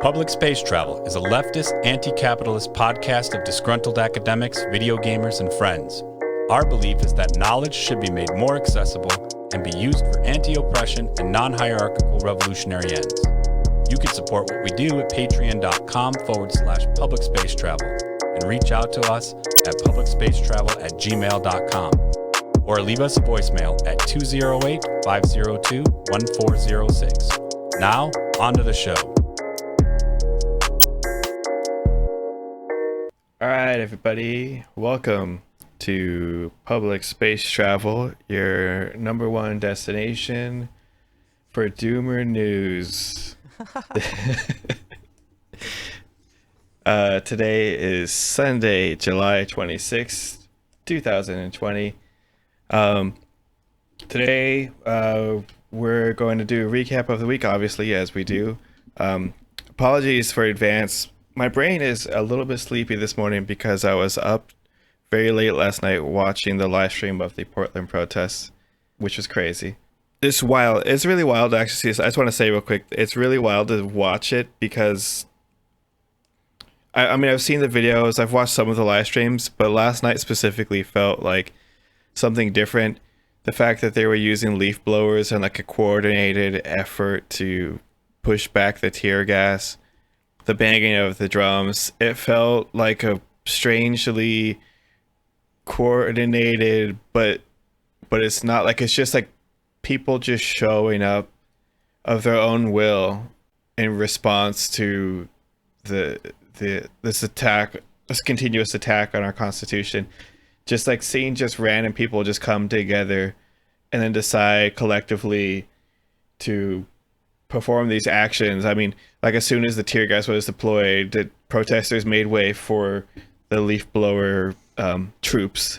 Public Space Travel is a leftist, anti-capitalist podcast of disgruntled academics, video gamers, and friends. Our belief is that knowledge should be made more accessible and be used for anti-oppression and non-hierarchical revolutionary ends. You can support what we do at patreon.com/public space travel and reach out to us at publicspacetravel@gmail.com or leave us a voicemail at 208-502-1406. Now, on to the show. All right, everybody, welcome to Public Space Travel, your number one destination for doomer news. Today is Sunday, July 26th, 2020. Today, we're going to do a recap of the week, obviously, as we do. Apologies for advance. My brain is a little bit sleepy this morning because I was up very late last night watching the live stream of the Portland protests, which was crazy. It's wild. It's really wild to actually see. I just want to say real quick, it's really wild to watch it because I mean, I've seen the videos, I've watched some of the live streams, but last night specifically felt like something different. The fact that they were using leaf blowers and like a coordinated effort to push back the tear gas, the banging of the drums, it felt like a strangely coordinated, but it's not, like, it's just like people just showing up of their own will in response to this attack, this continuous attack on our Constitution. Just like seeing just random people just come together and then decide collectively to perform these actions. I mean, like, as soon as the tear gas was deployed, the protesters made way for the leaf blower troops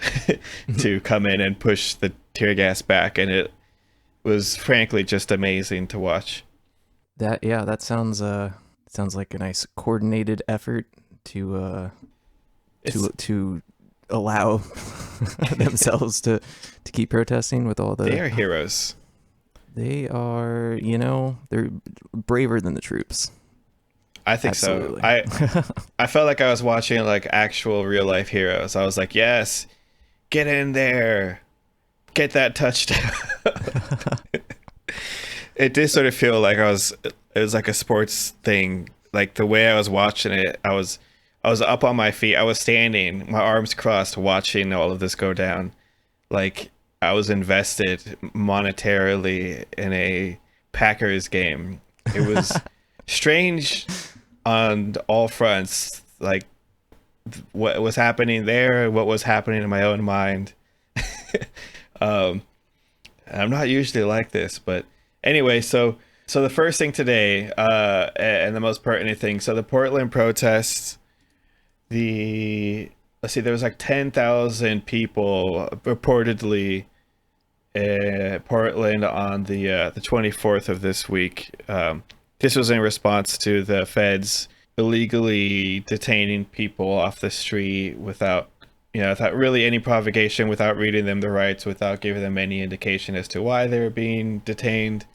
to come in and push the tear gas back, and it was frankly just amazing to watch. That sounds like a nice coordinated effort to allow themselves to keep protesting with all the. They are heroes. They are, they're braver than the troops. I think Absolutely. so. I felt like I was watching like actual real life heroes. I was like, yes, get in there, get that touchdown. It did sort of feel like it was like a sports thing. Like the way I was watching it, I was up on my feet. I was standing, my arms crossed, watching all of this go down. Like I was invested monetarily in a Packers game. It was strange on all fronts, like what was happening there, what was happening in my own mind. I'm not usually like this, but anyway, so the first thing today, and the most pertinent thing, so the Portland protests, there was like 10,000 people reportedly in Portland on the 24th of this week. This was in response to the feds illegally detaining people off the street without really any provocation, without reading them the rights, without giving them any indication as to why they were being detained,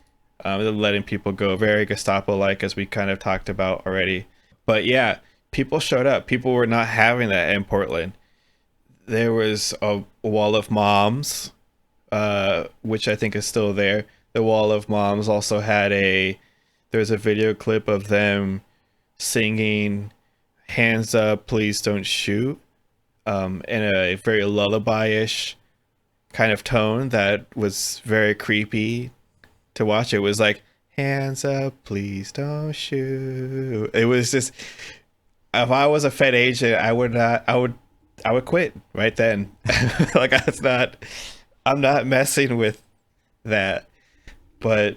letting people go, very Gestapo-like, as we kind of talked about already. But yeah, people showed up. People were not having that in Portland. There was a wall of moms, which I think is still there. The wall of moms also had there's a video clip of them singing "Hands Up, Please Don't Shoot" in a very lullaby-ish kind of tone that was very creepy to watch. It was like, "Hands up, please don't shoot." It was just, if I was a Fed agent, I would quit right then. Like, I'm not messing with that. But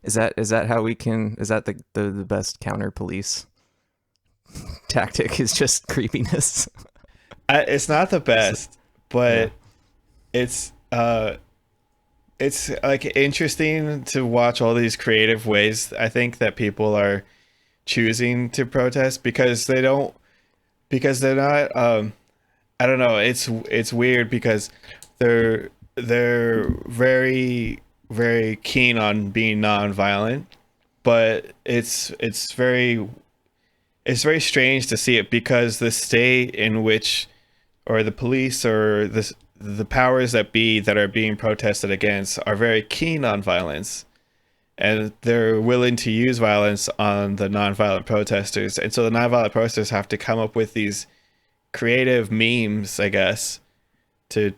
Is that the best counter police tactic, is just creepiness? It's not the best, but yeah. It's like interesting to watch all these creative ways, I think, that people are choosing to protest because they're not, I don't know, it's weird because they're very, very keen on being non-violent, but it's very it's very strange to see it because the state in which, or the police or the powers that be that are being protested against are very keen on violence, and they're willing to use violence on the nonviolent protesters. And so the nonviolent protesters have to come up with these creative memes, I guess, to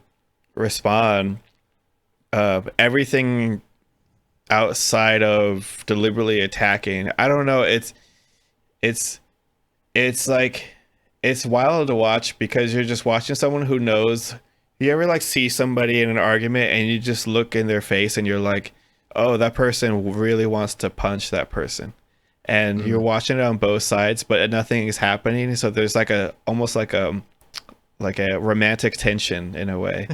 respond. Everything outside of deliberately attacking, I don't know. It's like, it's wild to watch because you're just watching someone who knows. You ever like see somebody in an argument and you just look in their face and you're like, oh, that person really wants to punch that person, and you're watching it on both sides, but nothing is happening. So there's like almost like a romantic tension in a way.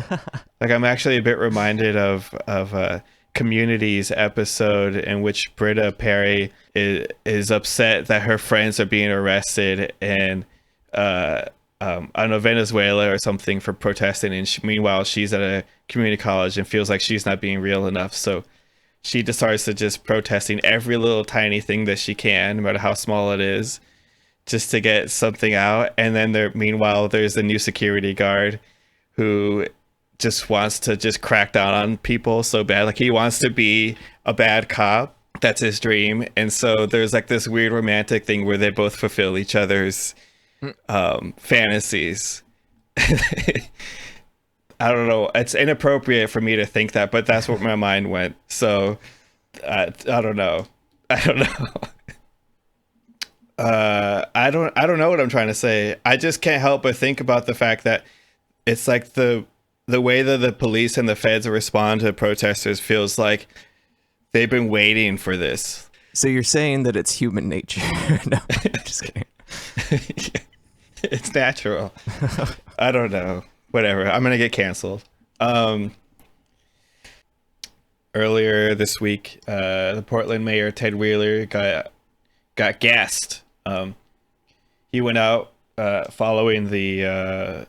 Like, I'm actually a bit reminded of Community's episode in which Britta Perry is upset that her friends are being arrested and I don't know, Venezuela or something, for protesting, and meanwhile she's at a community college and feels like she's not being real enough, so she decides to just protesting every little tiny thing that she can, no matter how small it is, just to get something out. And then meanwhile there's the new security guard who just wants to just crack down on people so bad. Like, he wants to be a bad cop. That's his dream. And so there's like this weird romantic thing where they both fulfill each other's fantasies. I don't know. It's inappropriate for me to think that, but that's what my mind went. So I don't know. I don't know. I don't know what I'm trying to say. I just can't help but think about the fact that it's like the way that the police and the feds respond to protesters feels like they've been waiting for this. So you're saying that it's human nature? No, I'm just kidding. It's natural. I don't know. Whatever. I'm gonna get canceled. Earlier this week, the Portland mayor Ted Wheeler got gassed. He went out following the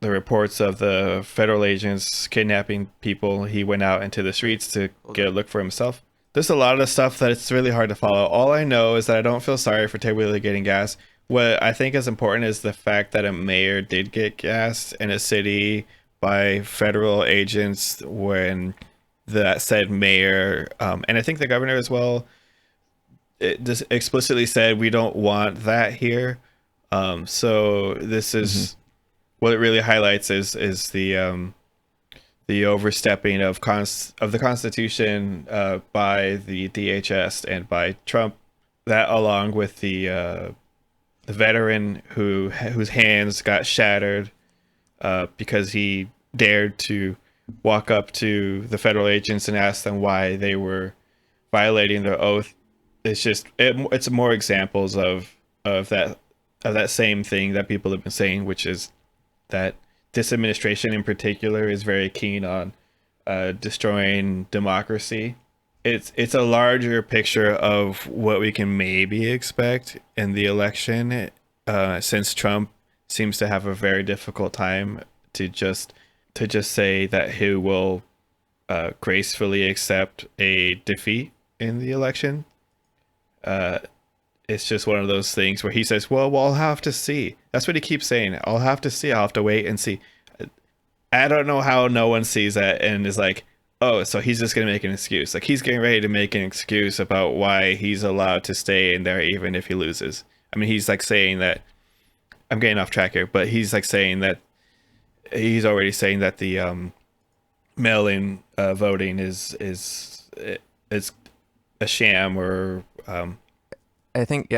reports of the federal agents kidnapping people. He went out into the streets to get a look for himself. There's a lot of stuff that it's really hard to follow. All I know is that I don't feel sorry for Ted Wheeler getting gassed. What I think is important is the fact that a mayor did get gassed in a city by federal agents when that said mayor, and I think the governor as well, it just explicitly said, we don't want that here. So this is what it really highlights is the overstepping of the Constitution by the DHS and by Trump. That, along with the veteran whose hands got shattered because he dared to walk up to the federal agents and ask them why they were violating their oath. It's just it's more examples of that same thing that people have been saying, which is that this administration in particular is very keen on destroying democracy. It's a larger picture of what we can maybe expect in the election, since Trump seems to have a very difficult time to just say that he will gracefully accept a defeat in the election. It's just one of those things where he says, well, I'll have to see. That's what he keeps saying. I'll have to see. I'll have to wait and see. I don't know how no one sees that and is like, oh, so he's just going to make an excuse. Like, he's getting ready to make an excuse about why he's allowed to stay in there even if he loses. I mean, he's like saying that, I'm getting off track here, but he's like saying that he's already saying that the mail-in voting is a sham, or I think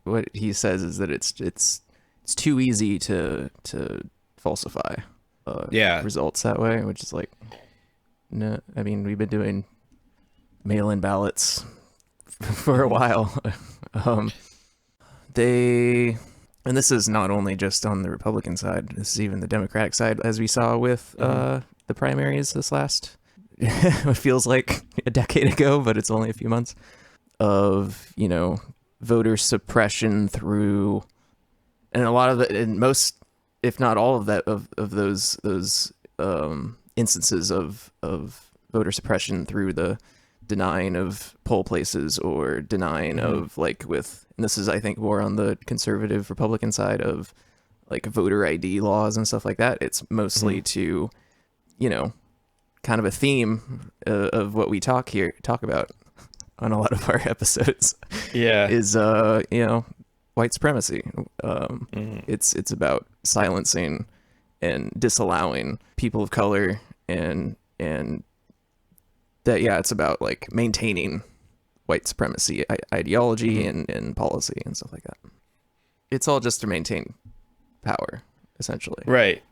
what he says is that it's too easy to falsify results that way, which is like, no, I mean, we've been doing mail-in ballots for a while. And this is not only just on the Republican side, this is even the Democratic side, as we saw with the primaries this last, it feels like a decade ago, but it's only a few months, of, voter suppression through, and a lot of it, and most, if not all of that, of those instances of voter suppression through the denying of poll places or denying of like and this is I think more on the conservative Republican side of like voter ID laws and stuff like that. It's mostly to, you know, kind of a theme of what we talk about on a lot of our episodes. Yeah. Is you know, white supremacy. It's about silencing and disallowing people of color and that, yeah, it's about like maintaining white supremacy ideology and policy and stuff like that. It's all just to maintain power, essentially. Right.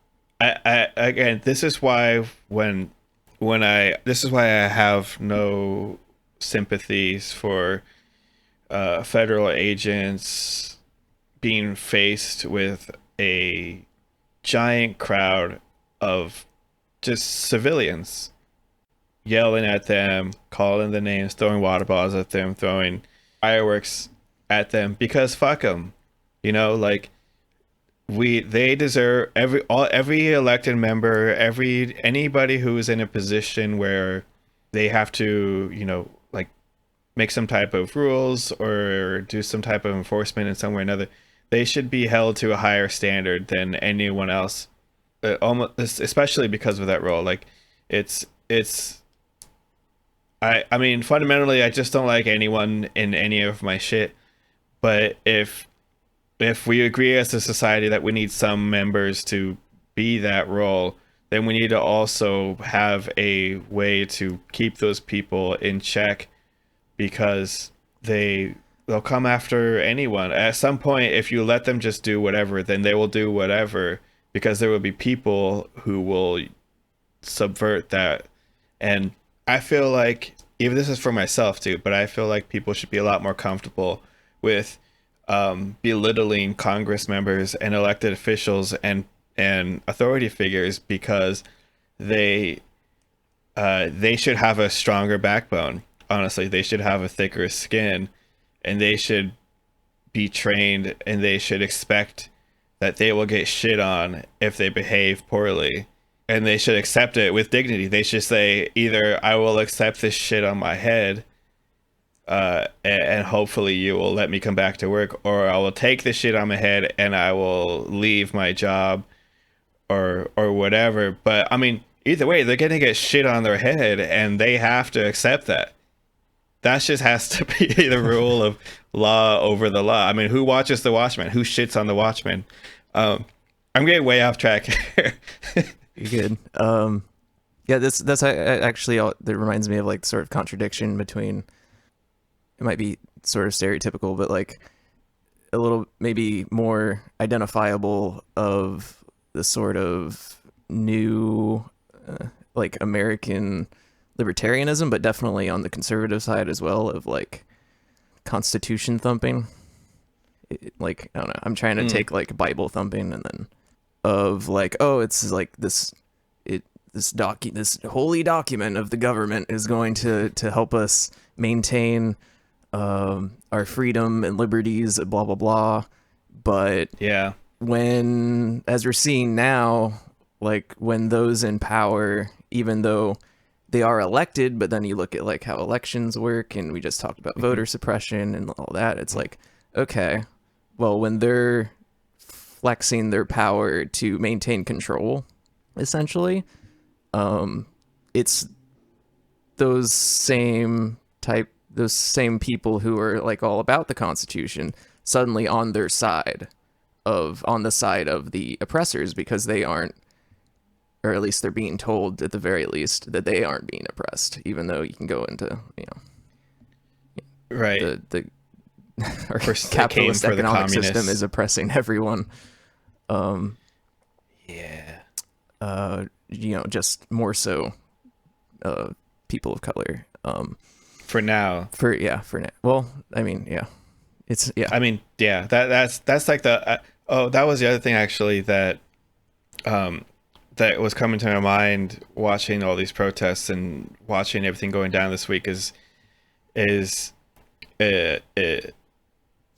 I again, this is why this is why I have no sympathies for federal agents being faced with a giant crowd of just civilians yelling at them, calling the names, throwing water bottles at them, throwing fireworks at them, because fuck them, you know, like they deserve every elected member, anybody who's in a position where they have to, you know, like make some type of rules or do some type of enforcement in some way or another. They should be held to a higher standard than anyone else, almost, especially because of that role. Like I mean, fundamentally, I just don't like anyone in any of my shit. But if we agree as a society that we need some members to be that role, then we need to also have a way to keep those people in check, because they'll come after anyone. At some point, if you let them just do whatever, then they will do whatever, because there will be people who will subvert that. And I feel like, even this is for myself too, but I feel like people should be a lot more comfortable with belittling Congress members and elected officials and authority figures, because they should have a stronger backbone. Honestly, they should have a thicker skin, and they should be trained, and they should expect that they will get shit on if they behave poorly. And they should accept it with dignity. They should say, either I will accept this shit on my head, and hopefully you will let me come back to work, or I will take this shit on my head and I will leave my job, or whatever. But I mean, either way, they're gonna get shit on their head, and they have to accept that. That just has to be the rule of law over the law. I mean, who watches The Watchmen? Who shits on The Watchmen? I'm getting way off track here. You're good. Yeah, that's actually that reminds me of like sort of contradiction between, it might be sort of stereotypical, but like a little maybe more identifiable of the sort of new like American libertarianism, but definitely on the conservative side as well, of like constitution thumping. Like, I don't know, I'm trying to take like Bible thumping and then of like, oh, it's like this holy document of the government is going to help us maintain our freedom and liberties, blah blah blah. But yeah, when, as we're seeing now, like when those in power, even though they are elected, but then you look at like how elections work, and we just talked about voter suppression and all that, it's like, okay, well, when they're flexing their power to maintain control, essentially, it's those same people who are like all about the Constitution suddenly on the side of the oppressors, because they aren't, or at least they're being told at the very least that they aren't being oppressed, even though you can go into, you know, right, the our capitalist economic system is oppressing everyone. You know, just more so people of color. For now. For now. Well, I mean, yeah. It's, yeah. I mean, yeah, that's like the that was the other thing actually that that was coming to my mind watching all these protests and watching everything going down this week is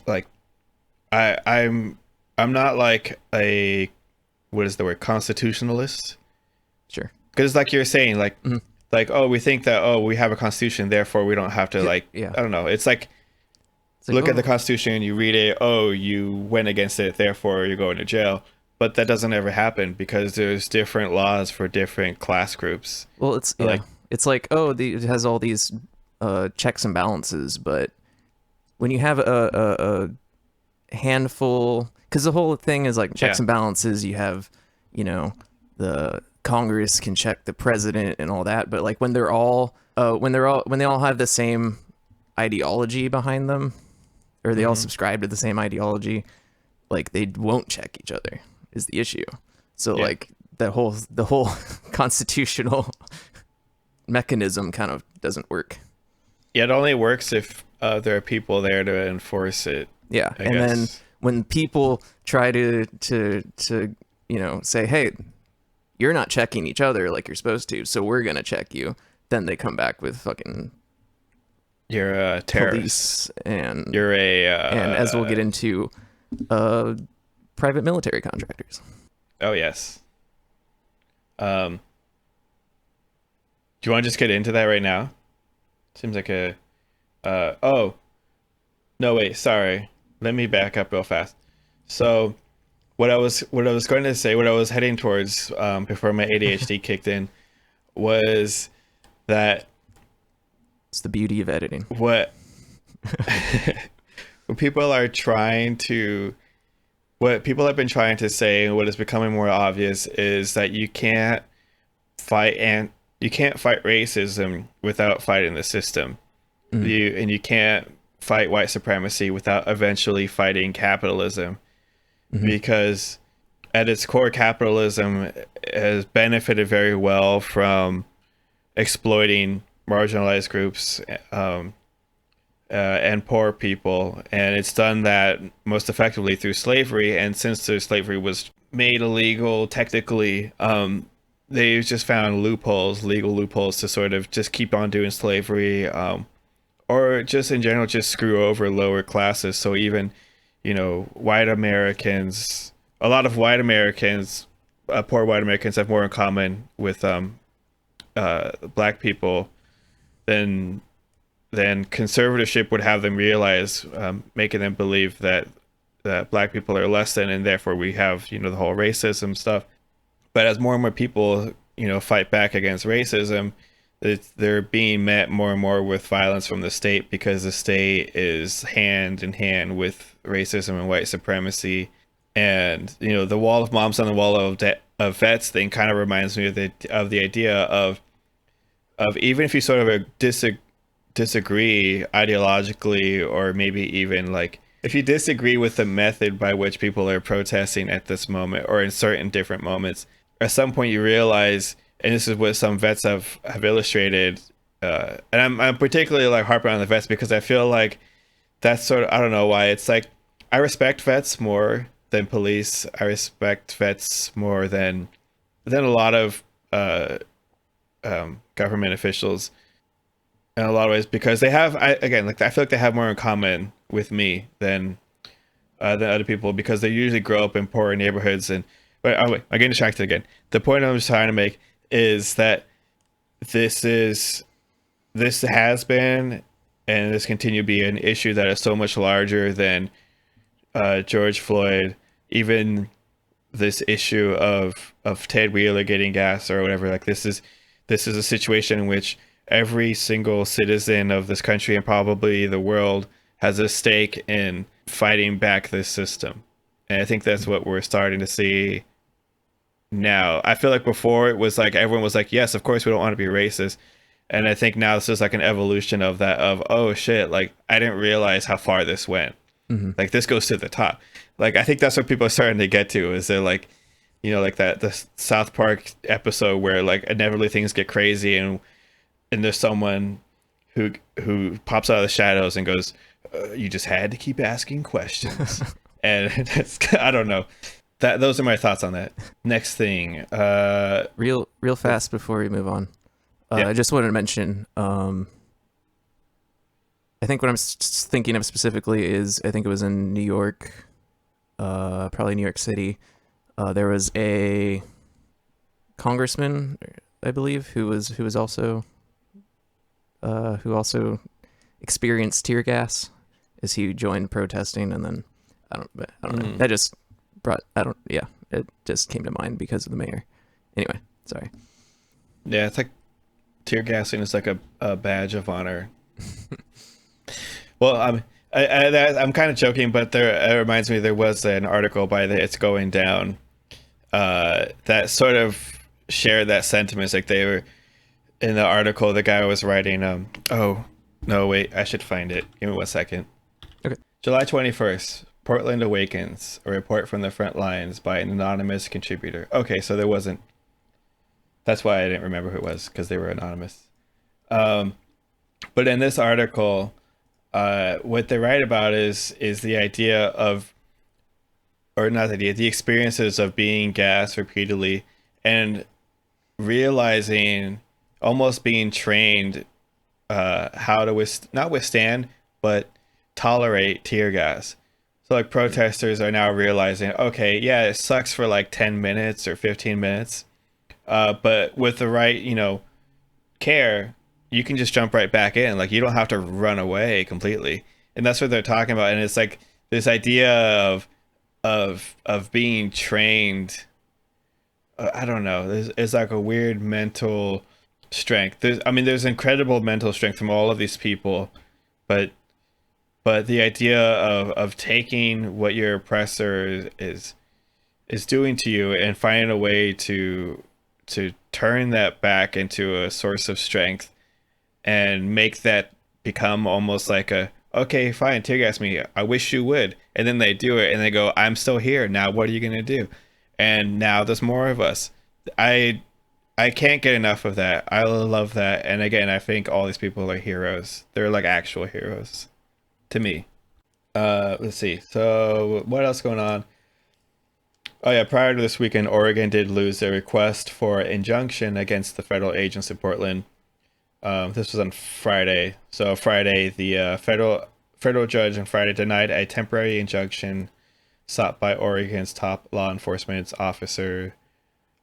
like I'm not like a, what is the word, constitutionalist. Sure. Because like you're saying, like like, oh, we think that, oh, we have a constitution, therefore we don't have to I don't know. It's like look at the Constitution, you read it, oh, you went against it, therefore you're going to jail. But that doesn't ever happen because there's different laws for different class groups. Well, it's like, oh, it has all these checks and balances, but when you have a handful, because the whole thing is like checks and balances, you have, the Congress can check the president and all that, but like when they all have the same ideology behind them, or they all subscribe to the same ideology, like they won't check each other is the issue. So like the whole constitutional mechanism kind of doesn't work. Yeah, it only works if there are people there to enforce it. Yeah, I and guess. then when people try to say, hey, you're not checking each other like you're supposed to, so we're gonna check you, then they come back with fucking you're a terrorist, police, and you're and as we'll get into, private military contractors. Oh yes. Do you want to just get into that right now? Seems like a oh no, wait, sorry, let me back up real fast. So what I was going to say, what I was heading towards before my ADHD kicked in, was that it's the beauty of editing. What when people are trying to, what people have been trying to say, and what is becoming more obvious, is that you can't fight racism without fighting the system. You can't fight white supremacy without eventually fighting capitalism, because at its core, capitalism has benefited very well from exploiting marginalized groups and poor people, and it's done that most effectively through slavery. And since the slavery was made illegal technically, they've just found legal loopholes to sort of just keep on doing slavery, or just in general just screw over lower classes. So even white Americans, a lot of white Americans, poor white Americans, have more in common with black people than conservatorship would have them realize, making them believe that black people are less than, and therefore we have the whole racism stuff. But as more and more people fight back against racism, they're being met more and more with violence from the state, because the state is hand in hand with racism and white supremacy. And the wall of moms on the wall of vets thing kind of reminds me of the idea of even if you sort of disagree ideologically, or maybe even like if you disagree with the method by which people are protesting at this moment or in certain different moments, at some point you realize, and this is what some vets have illustrated, and I'm particularly like harping on the vets because I feel like that's sort of, I don't know why, it's like I respect vets more than police. I respect vets more than a lot of government officials in a lot of ways, because they have, I feel like they have more in common with me than other people, because they usually grow up in poorer neighborhoods. But I'm getting distracted again. The point I'm just trying to make is that this has been, and this continue to be, an issue that is so much larger than George Floyd, even this issue of Ted Wheeler getting gas or whatever. Like this is a situation in which every single citizen of this country and probably the world has a stake in fighting back this system. And I think that's what we're starting to see now. I feel like before it was like everyone was like, yes, of course we don't want to be racist. And I think now this is like an evolution of that, of, oh shit, like I didn't realize how far this went. Like this goes to the top. Like I think that's what people are starting to get to, is they're like, like the South Park episode where like inevitably things get crazy, and there's someone who pops out of the shadows and goes, you just had to keep asking questions. And that's, I don't know. Those are my thoughts on that. Next thing, real fast before we move on, I just wanted to mention, I think what I'm thinking of specifically is, I think it was in New York, probably New York City. There was a congressman, I believe, who also experienced tear gas as he joined protesting, and then I don't know. That just it just came to mind because of the mayor. Anyway, sorry. Yeah, it's like tear gassing is like a badge of honor. Well, I'm kind of joking, but it reminds me there was an article by the It's Going Down that sort of shared that sentiment. It's like they were in the article, the guy was writing, oh no, wait, I should find it. Give me 1 second. Okay. July 21st, Portland awakens. A report from the front lines by an anonymous contributor. Okay, so there wasn't. That's why I didn't remember who it was, because they were anonymous. But in this article, what they write about is the idea of, or not the idea, the experiences of being gassed repeatedly and realizing, almost being trained how to not withstand, but tolerate tear gas. So like protesters are now realizing, okay, yeah, it sucks for like 10 minutes or 15 minutes. But with the right, care, you can just jump right back in. Like, you don't have to run away completely. And that's what they're talking about. And it's like this idea of being trained. I don't know. It's like a weird mental strength. There's incredible mental strength from all of these people, but the idea of taking what your oppressor is doing to you and finding a way to turn that back into a source of strength and make that become almost like okay, fine, tear gas me, I wish you would. And then they do it and they go, I'm still here. Now what are you going to do? And now there's more of us. I can't get enough of that. I love that. And again, I think all these people are heroes. They're like actual heroes to me. Let's see. So what else going on? Oh yeah, prior to this weekend, Oregon did lose their request for injunction against the federal agents in Portland. This was on Friday. So Friday, the federal judge on Friday denied a temporary injunction sought by Oregon's top law enforcement officer,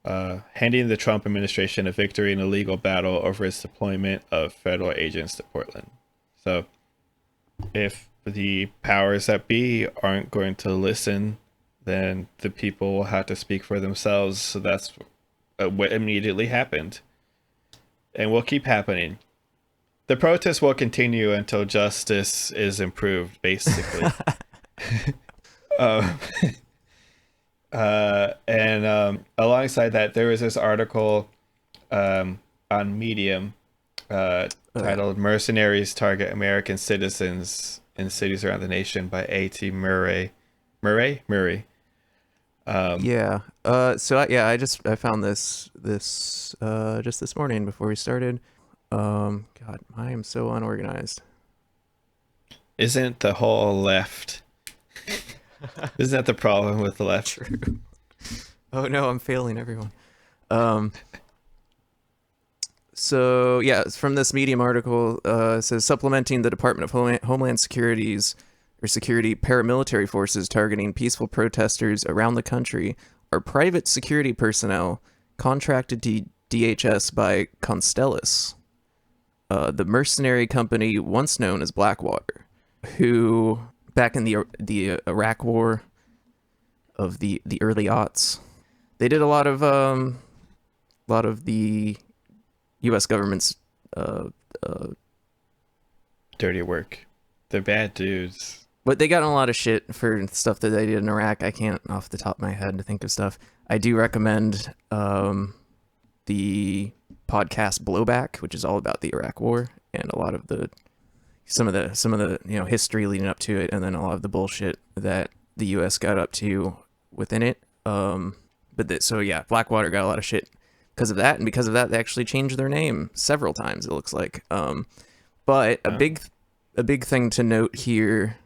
handing the Trump administration a victory in a legal battle over its deployment of federal agents to Portland. So if the powers that be aren't going to listen, then the people will have to speak for themselves. So that's what immediately happened. And will keep happening. The protests will continue until justice is improved, basically. Alongside that, there was this article on Medium titled "Mercenaries Target American Citizens in Cities Around the Nation" by A.T. Murray. I found this just this morning before we started. God, I am so unorganized. Isn't the whole left? Isn't that the problem with the left? True. Oh no, I'm failing everyone. So yeah, it's from this Medium article. It says supplementing the Department of Homeland Security paramilitary forces targeting peaceful protesters around the country are private security personnel contracted to DHS by Constellus, the mercenary company once known as Blackwater, who back in the Iraq War of the early aughts, they did a lot of the U.S. government's dirty work. They're bad dudes. But they got in a lot of shit for stuff that they did in Iraq. I can't, off the top of my head, think of stuff. I do recommend the podcast Blowback, which is all about the Iraq War and a lot of some of the history leading up to it, and then a lot of the bullshit that the U.S. got up to within it. Blackwater got a lot of shit because of that, and because of that, they actually changed their name several times. It looks like. But a big thing to note here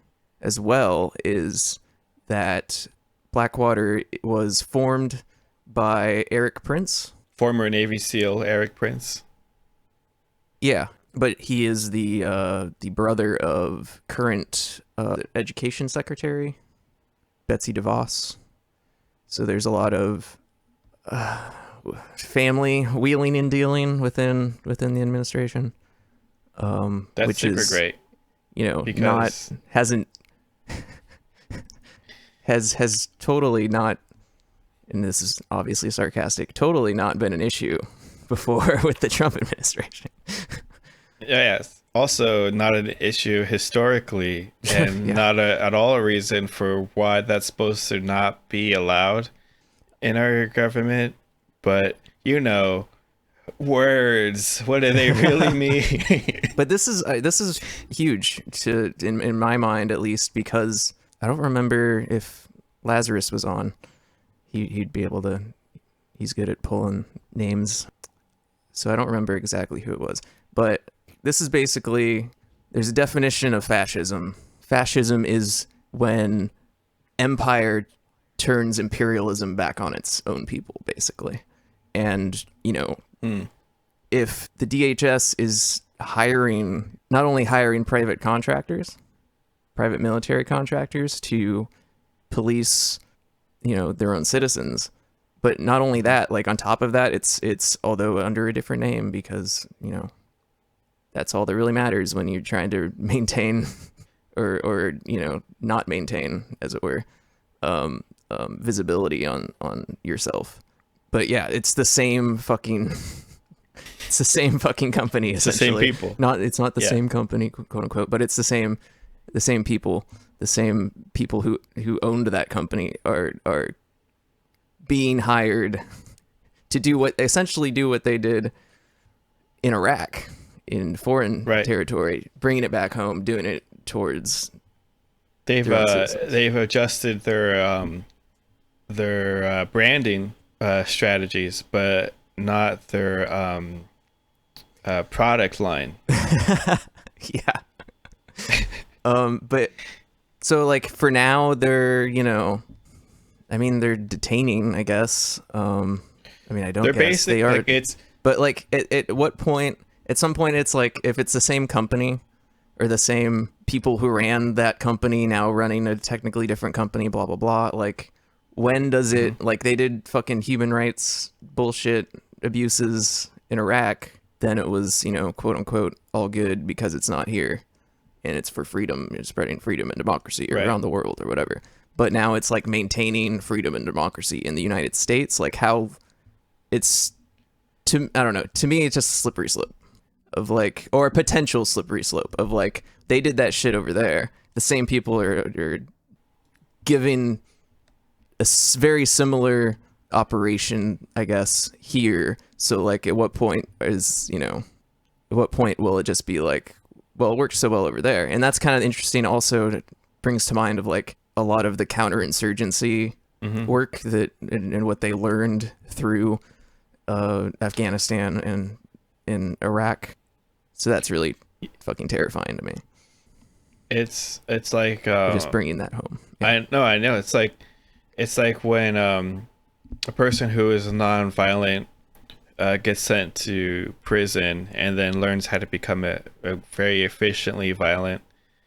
as well is that Blackwater was formed by Eric Prince, former Navy SEAL Eric Prince. Yeah, but he is the brother of current Education Secretary Betsy DeVos. So there's a lot of family wheeling and dealing within the administration. That's which super is, great. Because has totally not, and this is obviously sarcastic, totally not been an issue before with the Trump administration. Yes. Also, not an issue historically, and not at all a reason for why that's supposed to not be allowed in our government. But words, what do they really mean? But this is huge in my mind, at least, because I don't remember if Lazarus was on. He'd be able to. He's good at pulling names, so I don't remember exactly who it was. But this is basically, there's a definition of fascism. Fascism is when empire turns imperialism back on its own people, basically. And if the DHS is not only hiring private military contractors to police, their own citizens, but not only that, like on top of that, it's although under a different name, because that's all that really matters when you're trying to maintain or not maintain, as it were, visibility on yourself. But yeah, it's the same fucking it's the same fucking company, essentially. It's the same people. It's not the same company, quote unquote, but it's the same people. The same people who owned that company are being hired to essentially do what they did in Iraq, in foreign territory, bringing it back home, doing it towards. They've adjusted their branding strategies, but not their product line. Yeah. But so like for now they're they're detaining, I guess. I don't guess they are. But like at what point? At some point, it's like if it's the same company or the same people who ran that company now running a technically different company, blah blah blah. Like, when does it like they did fucking human rights bullshit abuses in Iraq? Then it was quote unquote all good because it's not here, and it's for freedom, spreading freedom and democracy around the world or whatever. But now it's like maintaining freedom and democracy in the United States. Like how it's I don't know. To me, it's just a slippery slope of like, or a potential slippery slope of like, they did that shit over there. The same people are giving a very similar operation, I guess, here. So like, at what point will it just be like, well, it worked so well over there? And that's kind of interesting. Also, it brings to mind of like a lot of the counterinsurgency work and what they learned through Afghanistan and in Iraq. So that's really fucking terrifying to me. It's like just bringing that home. Yeah. I know. It's like when a person who is non-violent gets sent to prison and then learns how to become a very efficiently violent.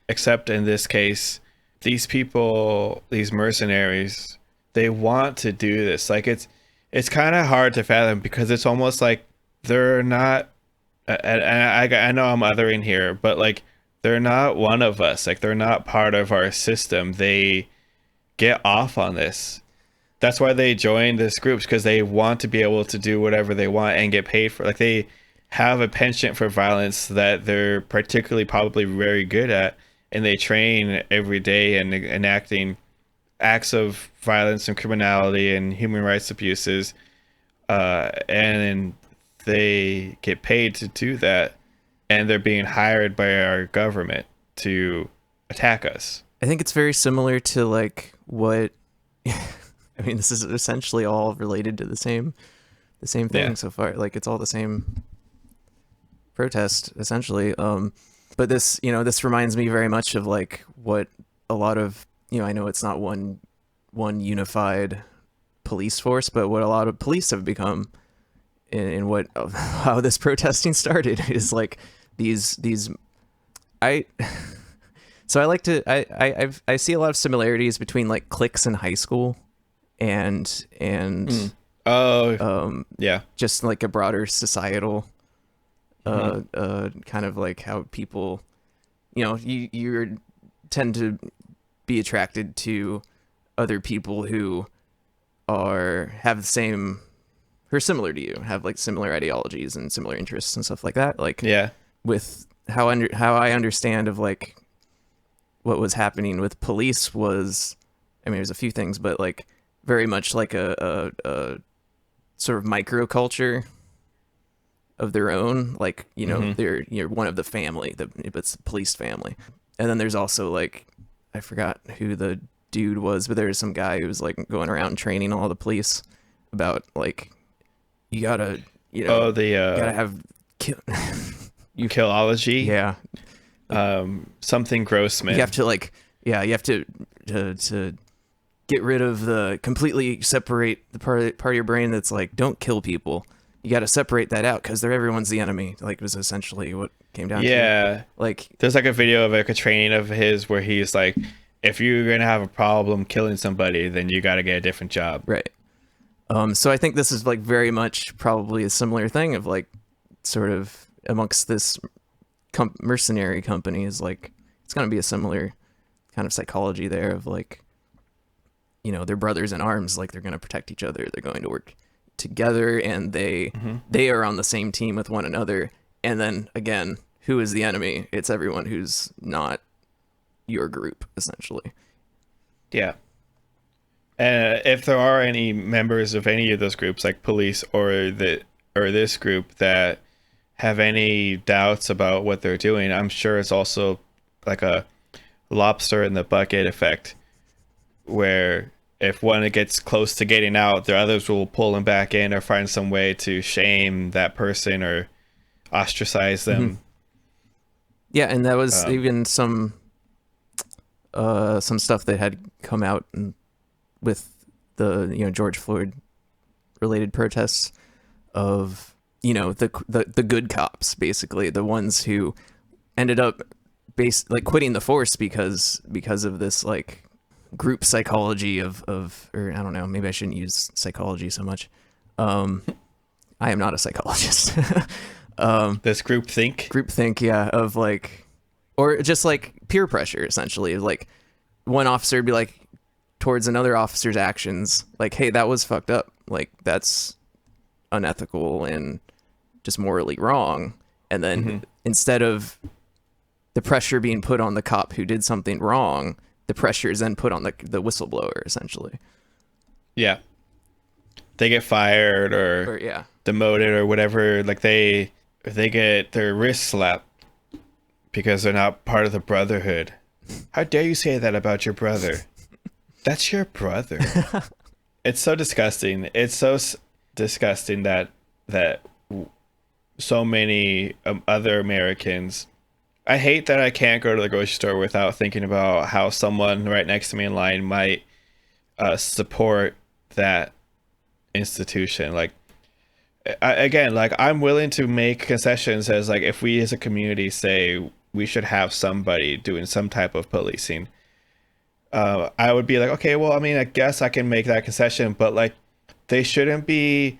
Except in this case, these people, these mercenaries, they want to do this. Like it's kind of hard to fathom because it's almost like they're not. I know I'm othering here, but like they're not one of us. Like they're not part of our system. They get off on this. That's why they join this groups, because they want to be able to do whatever they want and get paid for. Like they have a penchant for violence that they're particularly probably very good at, and they train every day in enacting acts of violence and criminality and human rights abuses, and they get paid to do that, and they're being hired by our government to attack us. I think it's very similar to like what I mean, this is essentially all related to the same thing so far. Like it's all the same protest essentially. But this, this reminds me very much of like what a lot of, I know it's not one unified police force, but what a lot of police have become in how this protesting started is like these I like to I see a lot of similarities between like cliques in high school and Oh, yeah. Just like a broader societal kind of like how people, you tend to be attracted to other people who have the same, who are similar to you, have like similar ideologies and similar interests and stuff like that. Like, Yeah. with how I understand of like what was happening with police was, I mean, there's a few things, but like very much like a sort of microculture of their own. Like, they're one of the family, it's the police family. And then there's also like, I forgot who the dude was, but there's some guy who was like going around training all the police about like, you gotta, gotta have Killology. Yeah. Something Grossman. You have to like, you have to get rid of completely separate the part of your brain that's like, don't kill people. You got to separate that out because everyone's the enemy. Like, was essentially what came down to. Yeah. Like, there's like a video of like a training of his where he's like, if you're going to have a problem killing somebody, then you got to get a different job. Right. So I think this is like very much probably a similar thing of like sort of amongst this mercenary company is like, it's going to be a similar kind of psychology there of like, they're brothers in arms, like they're going to protect each other. They're going to work together and they are on the same team with one another. And then again, who is the enemy? It's everyone who's not your group, essentially. Yeah. And if there are any members of any of those groups, like police or this group, that have any doubts about what they're doing, I'm sure it's also like a lobster in the bucket effect, where if one gets close to getting out, the others will pull them back in or find some way to shame that person or ostracize them. Yeah, and that was even some stuff that had come out with the George Floyd related protests of the good cops, basically the ones who ended up quitting the force because of this like group psychology of or I don't know, maybe I shouldn't use psychology so much. I am not a psychologist. This groupthink, yeah, of like, or just like peer pressure, essentially. Like one officer would be like towards another officer's actions, like, hey, that was fucked up, like that's unethical and just morally wrong. And then instead of the pressure being put on the cop who did something wrong, the pressure is then put on the whistleblower, essentially. Yeah. They get fired or yeah, demoted or whatever. Like they get their wrist slapped because they're not part of the brotherhood. How dare you say that about your brother? That's your brother. It's so disgusting. It's so disgusting that so many other Americans. I hate that I can't go to the grocery store without thinking about how someone right next to me in line might support that institution. Like, I'm willing to make concessions as like, if we as a community say we should have somebody doing some type of policing, I would be like, okay, well, I mean, I guess I can make that concession, but like, they shouldn't be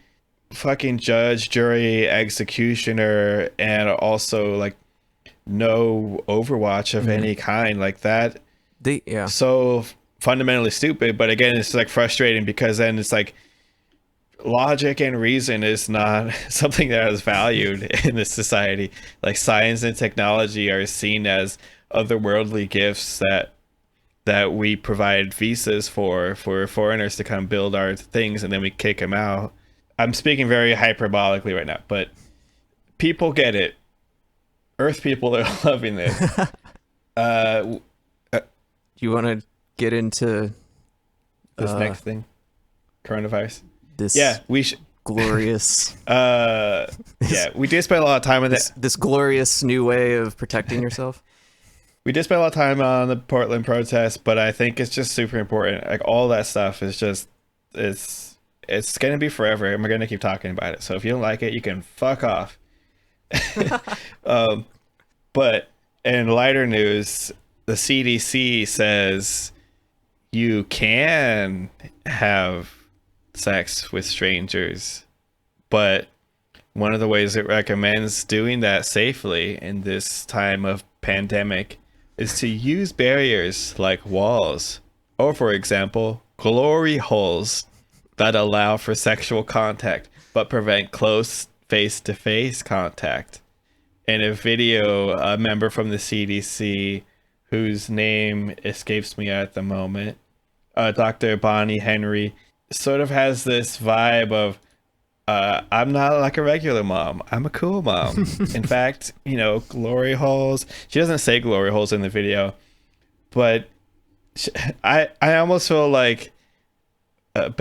fucking judge, jury, executioner, and also like no overwatch of any kind like that. So fundamentally stupid. But again, it's like frustrating because then it's like logic and reason is not something that is valued in this society. Like science and technology are seen as otherworldly gifts that we provide visas for foreigners to come build our things, and then we kick them out. I'm speaking very hyperbolically right now, but people get it. Earth people are loving this. Do you want to get into this next thing? Coronavirus? This we should. Glorious. We did spend a lot of time on this glorious new way of protecting yourself. We did spend a lot of time on the Portland protest, but I think it's just super important. Like all that stuff is just, it's going to be forever, and we're going to keep talking about it. So if you don't like it, you can fuck off. But in lighter news, the CDC says you can have sex with strangers. But one of the ways it recommends doing that safely in this time of pandemic is to use barriers like walls, or for example, glory holes that allow for sexual contact but prevent close face-to-face contact. In a video, a member from the CDC, whose name escapes me at the moment, Dr. Bonnie Henry, sort of has this vibe of, I'm not like a regular mom. I'm a cool mom. In fact, glory holes. She doesn't say glory holes in the video, but I almost feel like not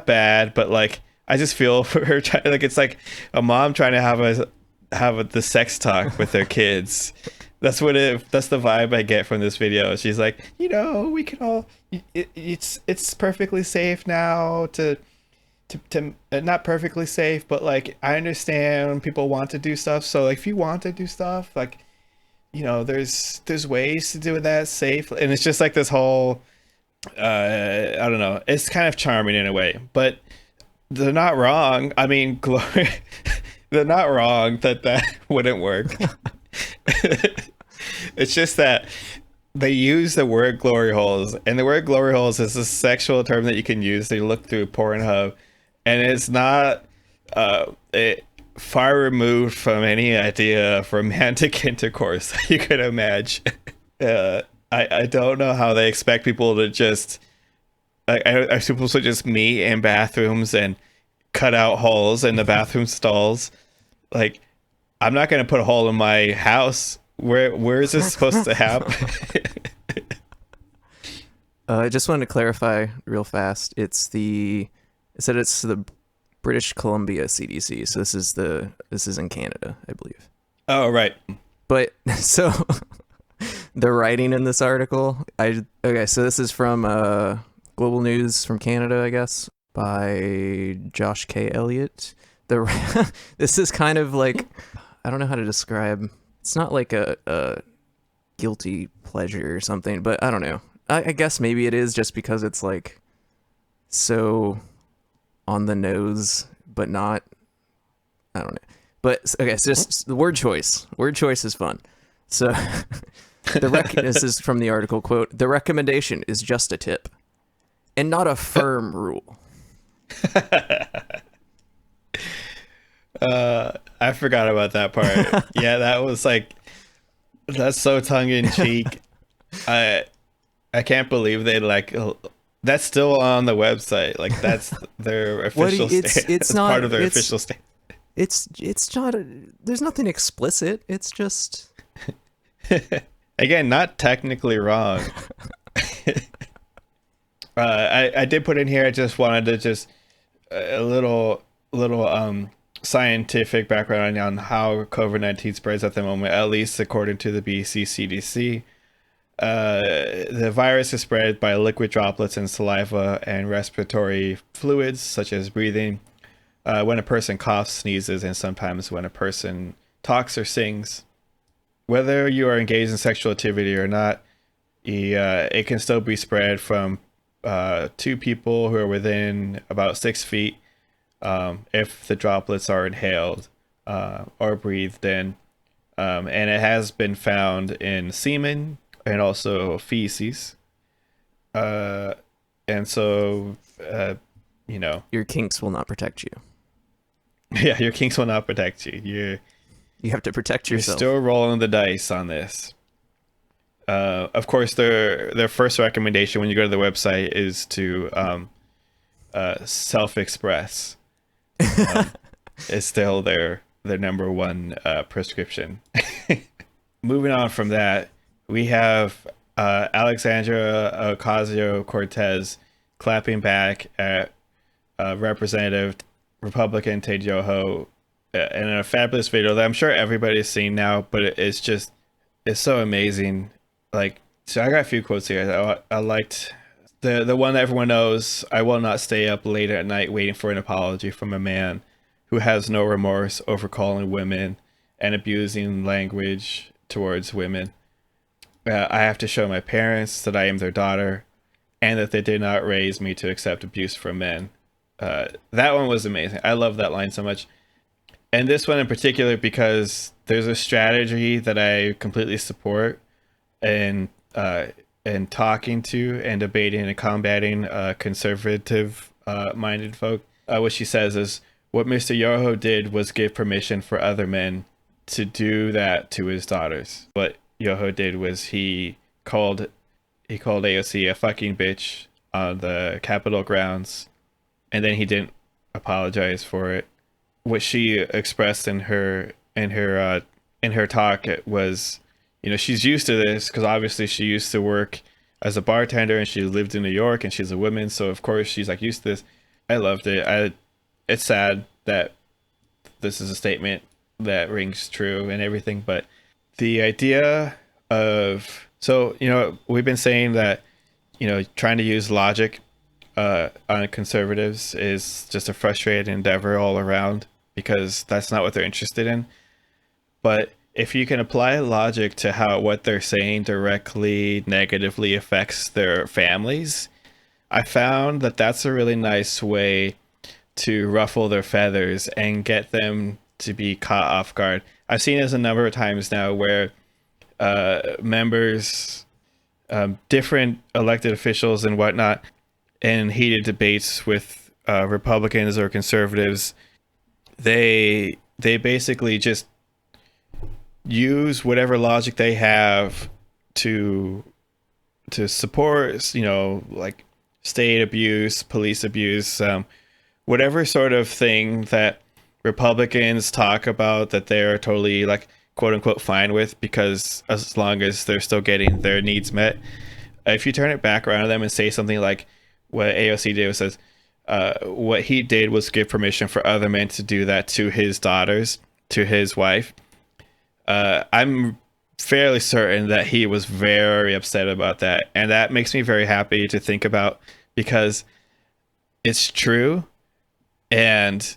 bad, but like I just feel for her like it's like a mom trying to have the sex talk with their kids. That's the vibe I get from this video. She's like, we can all. It's perfectly safe now to not perfectly safe, but like I understand when people want to do stuff. So like if you want to do stuff, like there's ways to do that safe. And it's just like this whole I don't know. It's kind of charming in a way, but they're not wrong. I mean, they're not wrong that wouldn't work. It's just that they use the word glory holes, and the word glory holes is a sexual term that you can use to look through Pornhub, and it's not far removed from any idea of romantic intercourse that you could imagine. I don't know how they expect people to just are supposed to just meet in bathrooms and cut out holes in the bathroom stalls. Like, I'm not going to put a hole in my house. Where is this supposed to happen? I just wanted to clarify real fast. It said it's the British Columbia CDC. So this is in Canada, I believe. Oh, right. But so the writing in this article, so this is from Global News from Canada, I guess, by Josh K. Elliott. This is kind of like, I don't know how to describe. It's not like a guilty pleasure or something, but I don't know. I guess maybe it is just because it's like so on the nose, but not. I don't know. But okay, so just the word choice. Word choice is fun. So this is from the article, quote, "The recommendation is just a tip and not a firm rule." I forgot about that part. Yeah, that's so tongue in cheek. I can't believe they that's still on the website. Like that's their official it's not part of their official statement. It's not there's nothing explicit. It's just again, not technically wrong. I did put in here. I just wanted to a little scientific background on how COVID-19 spreads at the moment, at least according to the BC CDC. The virus is spread by liquid droplets in saliva and respiratory fluids, such as breathing, when a person coughs, sneezes, and sometimes when a person talks or sings. Whether you are engaged in sexual activity or not, it can still be spread from two people who are within about 6 feet, if the droplets are inhaled or breathed in. And it has been found in semen and also feces. And so, your kinks will not protect you. Yeah, your kinks will not protect you. You have to protect yourself. You're still rolling the dice on this. Of course, their first recommendation when you go to the website is to self-express. Is still their number one prescription. Moving on from that, we have Alexandria Ocasio-Cortez clapping back at Representative Republican Ted Yoho in a fabulous video that I'm sure everybody's seen now, but it's so amazing. Like, so I got a few quotes here. I liked the one that everyone knows: "I will not stay up late at night waiting for an apology from a man who has no remorse over calling women and abusing language towards women. I have to show my parents that I am their daughter and that they did not raise me to accept abuse from men." That one was amazing. I love that line so much. And this one in particular, because there's a strategy that I completely support and talking to and debating and combating conservative minded folk. What she says is, what Mr. Yoho did was give permission for other men to do that to his daughters. What Yoho did was he called AOC a fucking bitch on the Capitol grounds, and then he didn't apologize for it. What she expressed in her talk was, you know, she's used to this because obviously she used to work as a bartender and she lived in New York and she's a woman, so of course she's like used to this. I loved it. It's sad that this is a statement that rings true and everything, but the idea of, so, you know, we've been saying that, you know, trying to use logic on conservatives is just a frustrating endeavor all around because that's not what they're interested in. But if you can apply logic to how what they're saying directly negatively affects their families, I found that that's a really nice way to ruffle their feathers and get them to be caught off guard. I've seen this a number of times now where members, different elected officials and whatnot, in heated debates with Republicans or conservatives, they basically just use whatever logic they have to support, you know, like state abuse, police abuse, whatever sort of thing that Republicans talk about that they're totally like quote unquote fine with, because as long as they're still getting their needs met. If you turn it back around to them and say something like what AOC did, says what he did was give permission for other men to do that to his daughters, to his wife, I'm fairly certain that he was very upset about that, and that makes me very happy to think about because it's true, and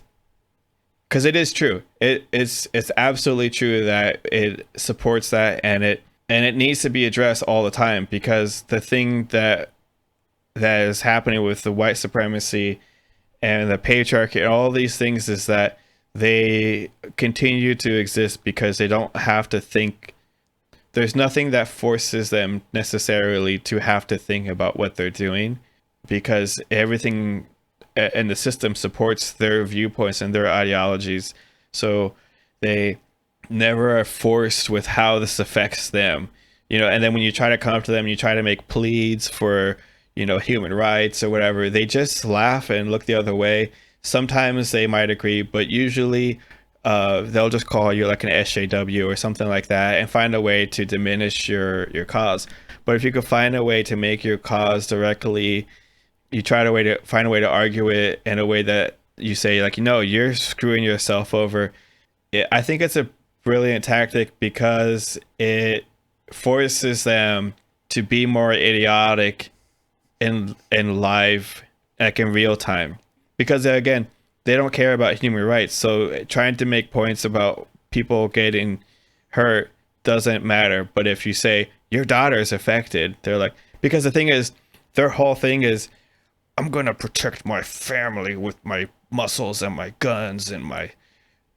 because it is true, it's absolutely true that it supports that, and it needs to be addressed all the time, because the thing that is happening with the white supremacy and the patriarchy and all these things is that they continue to exist because they don't have to think. There's nothing that forces them necessarily to have to think about what they're doing, because everything in the system supports their viewpoints and their ideologies. So they never are forced with how this affects them, you know. And then when you try to come up to them, you try to make pleads for, you know, human rights or whatever, they just laugh and look the other way. Sometimes they might agree, but usually they'll just call you like an SJW or something like that and find a way to diminish your cause. But if you could find a way to make your cause directly, you try to find a way to argue it in a way that you say, like, you know, you're screwing yourself over. I think it's a brilliant tactic because it forces them to be more idiotic in live, like in real time, because again, they don't care about human rights. So trying to make points about people getting hurt doesn't matter. But if you say your daughter is affected, they're like, because the thing is, their whole thing is, I'm going to protect my family with my muscles and my guns and my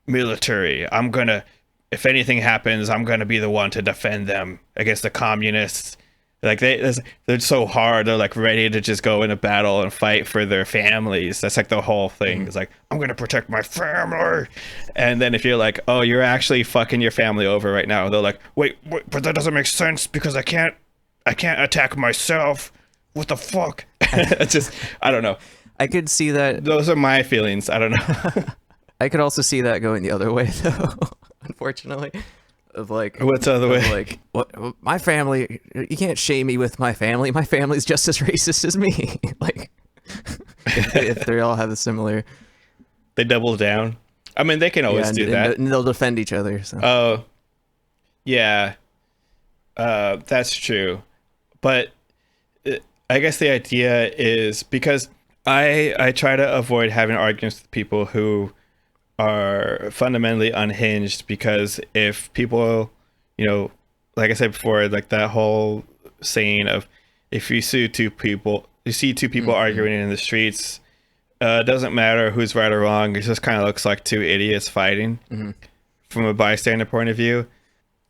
military. I'm going to, if anything happens, I'm going to be the one to defend them against the communists. Like they're so hard. They're like ready to just go into battle and fight for their families. That's like the whole thing. It's like, I'm going to protect my family. And then if you're like, oh, you're actually fucking your family over right now. They're like, wait, but that doesn't make sense because I can't attack myself. What the fuck? It's just, I don't know. I could see that. Those are my feelings. I don't know. I could also see that going the other way though, unfortunately. Of like, what's the other way? Like, what, my family, you can't shame me with my family. My family's just as racist as me. Like, if they all have a similar, they double down. I mean, they can always do that, and they'll defend each other. So. Oh, yeah, that's true. But I guess the idea is, because I try to avoid having arguments with people who are fundamentally unhinged, because if people, you know, like I said before, like that whole saying of, if you see two people arguing in the streets, It doesn't matter who's right or wrong. It just kind of looks like two idiots fighting from a bystander point of view.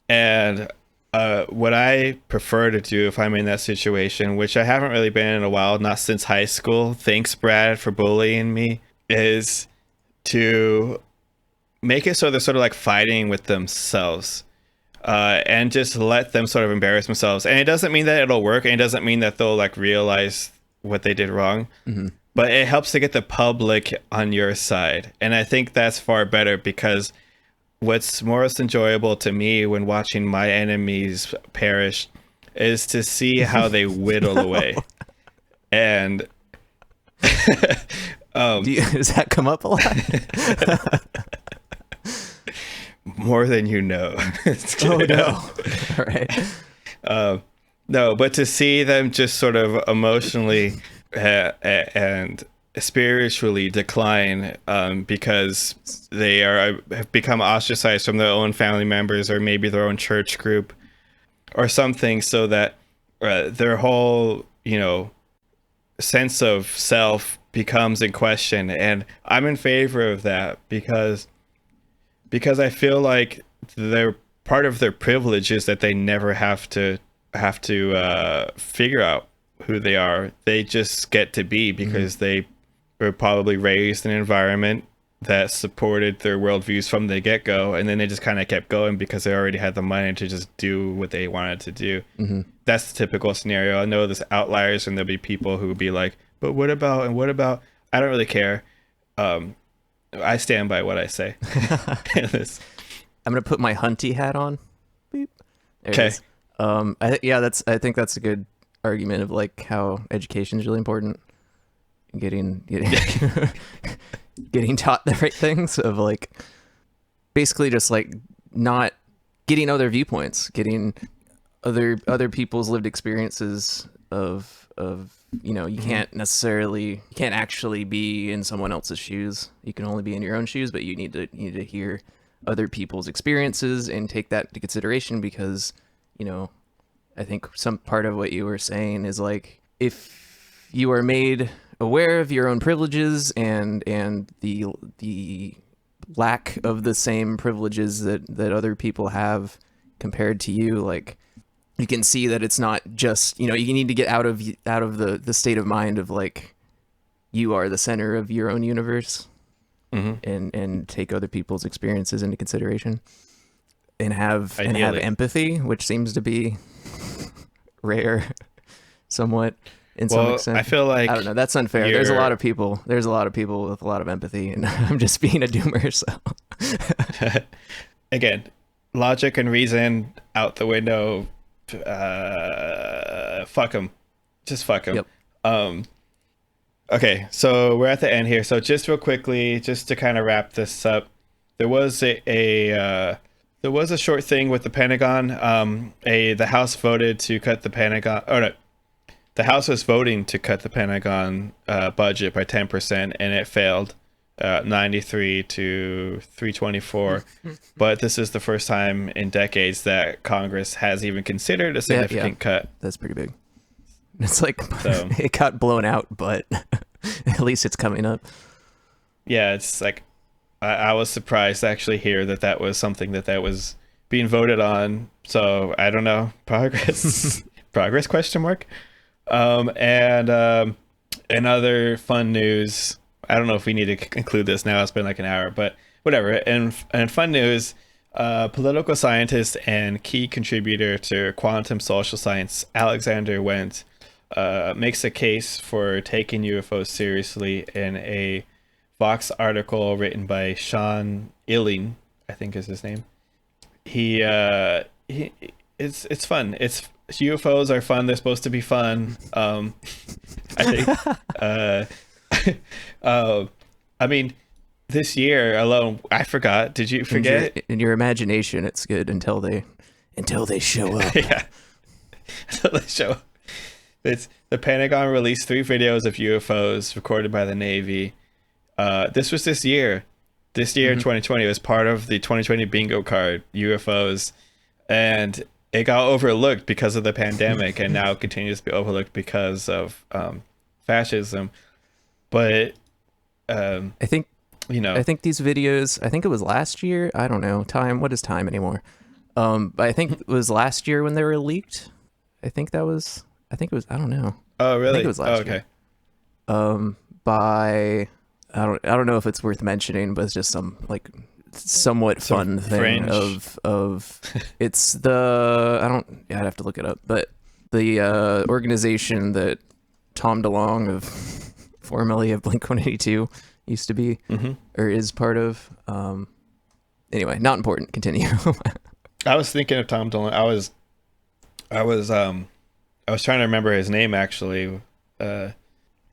And what I prefer to do if I'm in that situation, which I haven't really been in a while, not since high school, thanks Brad for bullying me, is to make it so they're sort of like fighting with themselves. And just let them sort of embarrass themselves. And it doesn't mean that it'll work, and it doesn't mean that they'll like realize what they did wrong. But it helps to get the public on your side. And I think that's far better, because what's most enjoyable to me when watching my enemies perish is to see how they whittle away. And does that come up a lot? More than you know. Oh no. All right. No, but to see them just sort of emotionally and spiritually decline because they have become ostracized from their own family members, or maybe their own church group or something, so that their whole, sense of self becomes in question. And I'm in favor of that, because I feel like they're part of their privilege is that they never have to figure out who they are. They just get to be, because they were probably raised in an environment that supported their worldviews from the get-go, and then they just kind of kept going because they already had the money to just do what they wanted to do. That's the typical scenario. I know there's outliers, and there'll be people who will be like, but what about, and what about? I don't really care. I stand by what I say. I'm gonna put my hunty hat on. Beep. Okay. I think that's a good argument of like how education is really important. Getting getting taught the right things, of like basically just like not getting other viewpoints, getting other people's lived experiences of you can't actually be in someone else's shoes. You can only be in your own shoes, but you need to hear other people's experiences and take that into consideration, because I think some part of what you were saying is like, if you are made aware of your own privileges and the lack of the same privileges that other people have compared to you, like you can see that it's not just, you need to get out of the state of mind of like you are the center of your own universe, and take other people's experiences into consideration, and have empathy, which seems to be rare somewhat in some extent. I feel like, I don't know, that's unfair. There's a lot of people with a lot of empathy, and I'm just being a doomer, so again, logic and reason out the window. Fuck them. Just fuck them. Yep. Okay, so we're at the end here. So just real quickly, just to kind of wrap this up, there was a short thing with the Pentagon. The House voted to cut the Pentagon. Oh no, the House was voting to cut the Pentagon budget by 10%, and it failed, 93 to 324. But this is the first time in decades that Congress has even considered a significant cut. That's pretty big. It's like it got blown out, but at least it's coming up. Yeah, it's like I was surprised to actually hear that was something that was being voted on. So I don't know, progress, progress question mark. And in other fun news, I don't know if we need to include this now. It's been like an hour, but whatever. And fun news, political scientist and key contributor to quantum social science, Alexander Wendt, makes a case for taking UFOs seriously in a Vox article written by Sean Illing, I think is his name. It's fun. UFOs are fun. They're supposed to be fun. I think. I mean, this year alone, I forgot. Did you forget? In your imagination, it's good until they show up. Yeah, until they show up. It's the Pentagon released 3 videos of UFOs recorded by the Navy. This was this year. This year, 2020, was part of the 2020 bingo card, UFOs, and it got overlooked because of the pandemic, and now continues to be overlooked because of fascism. But I think I think these videos, I think it was last year. I don't know. Time, what is time anymore? But I think it was last year when they were leaked. I think it was, I don't know. Oh, really? I think it was last year. By, I don't know if it's worth mentioning, but it's just some like somewhat fun thing of it's the, I'd have to look it up, but the organization that Tom DeLonge of formerly of Blink-182 used to be or is part of. Anyway, not important. Continue. I was thinking of Tom DeLonge. I was trying to remember his name actually. We'll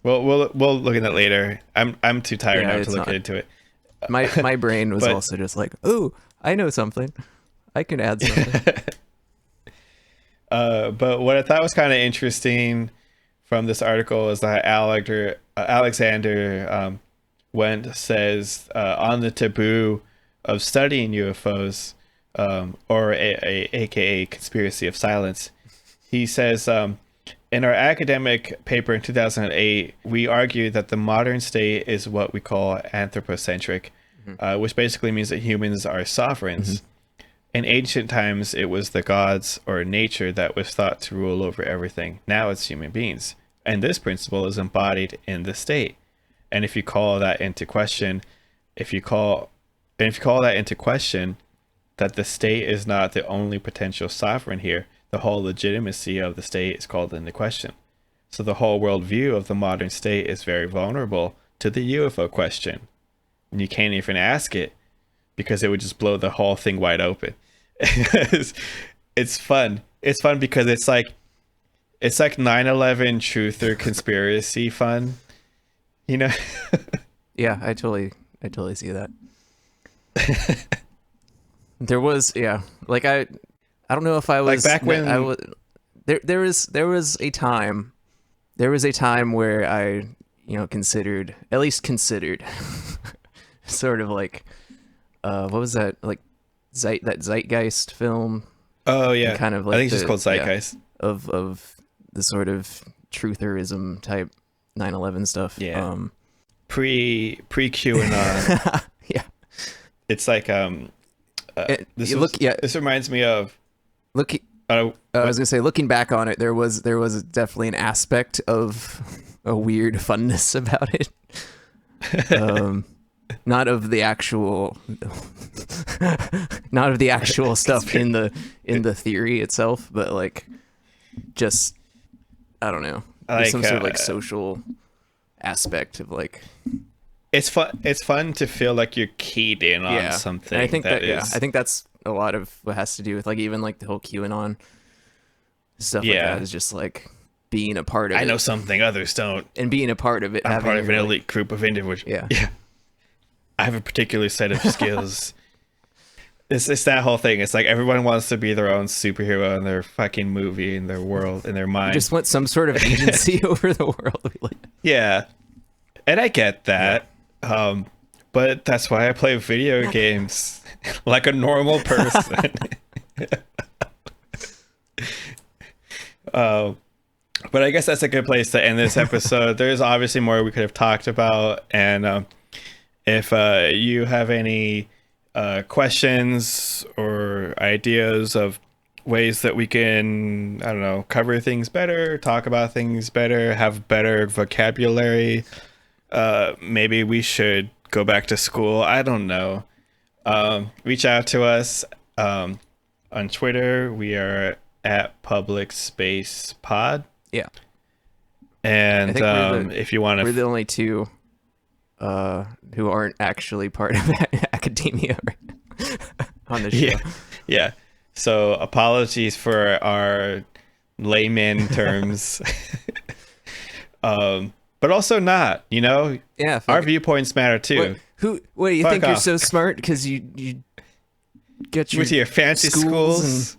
look at that later. I'm too tired now to look into it. My brain was also just like, oh, I know something. I can add something. But what I thought was kind of interesting from this article is that Alexander Wendt says on the taboo of studying UFOs, or aka conspiracy of silence, he says, in our academic paper in 2008, we argued that the modern state is what we call anthropocentric, which basically means that humans are sovereigns. In ancient times, it was the gods or nature that was thought to rule over everything. Now it's human beings. And this principle is embodied in the state. And if you call that into question, that the state is not the only potential sovereign here, the whole legitimacy of the state is called into question. So the whole worldview of the modern state is very vulnerable to the UFO question. And you can't even ask it because it would just blow the whole thing wide open. It's fun. It's fun because it's like 9/11 truth or conspiracy fun, you know? Yeah, I totally see that. There was, like I don't know if I was like back when I was there was a time where I considered sort of like what was that, like that Zeitgeist film? Oh yeah, kind of like I think it's just called Zeitgeist, of the sort of trutherism type 9/11 stuff. Yeah, pre QAnon. Yeah, it's like this reminds me of I was gonna say, looking back on it, there was definitely an aspect of a weird funness about it. Not of the actual stuff in the theory itself, but like just, I don't know, like, some sort of like social aspect of like, it's fun to feel like you're keyed in on something. And I think I think that's a lot of what has to do with like even like the whole QAnon stuff. Like that is just like being a part of it. I know something others don't, and being a part of it. I'm part of an elite group of individuals. Yeah. I have a particular set of skills. It's that whole thing. It's like everyone wants to be their own superhero in their fucking movie, in their world, in their mind. You just want some sort of agency over the world. Yeah, and I get that. But that's why I play video games like a normal person. But I guess that's a good place to end this episode. There's obviously more we could have talked about, and if you have any questions or ideas of ways that we can, I don't know, cover things better, talk about things better, have better vocabulary, maybe we should go back to school, I don't know, reach out to us on Twitter. We are at Public Space Pod. Yeah. And if you want to, we're the only two who aren't actually part of academia on the show. Yeah. So apologies for our layman terms. But also not, Yeah. Our viewpoints matter too. What do you think off. You're so smart because you get your fancy schools?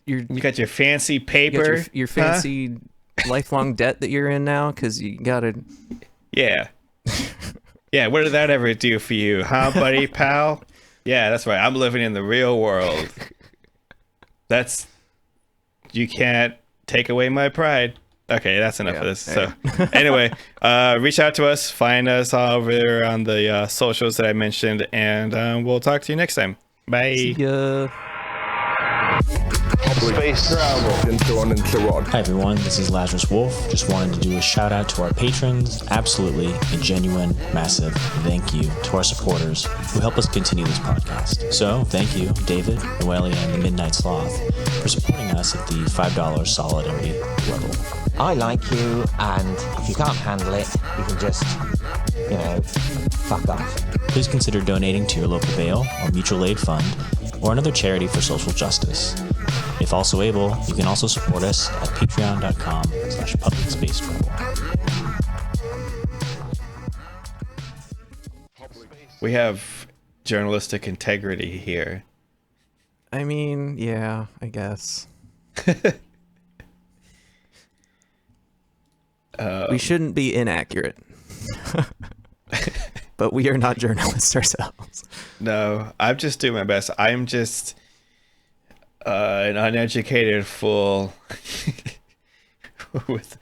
You got your fancy paper. Your fancy lifelong debt that you're in now because you got to. Yeah. Yeah, what did that ever do for you, huh, buddy, pal? Yeah, that's right. I'm living in the real world. You can't take away my pride. Okay, that's enough of this. Yeah. So anyway, reach out to us, find us over on the socials that I mentioned, and we'll talk to you next time. Bye. See ya. Space travel. And so on and so on. Hi everyone, this is Lazarus Wolf. Just wanted to do a shout out to our patrons. Absolutely a genuine, massive thank you to our supporters who help us continue this podcast. So thank you, David, Noelia, and the Midnight Sloth, for supporting us at the $5 solidarity level. I like you, and if you can't handle it, you can just, fuck off. Please consider donating to your local bail or mutual aid fund or another charity for social justice. If also able, you can also support us at patreon.com/publicspacetravel. We have journalistic integrity here. I mean, yeah, I guess. We shouldn't be inaccurate. But we are not journalists ourselves. No, I'm just doing my best. I'm just an uneducated fool with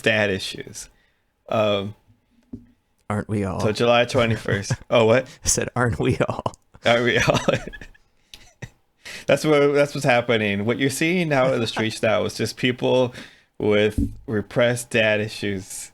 dad issues. Aren't we all? So July 21st. Oh, what? I said, aren't we all? Aren't we all? That's what's happening. What you're seeing now in the streets now is just people with repressed dad issues.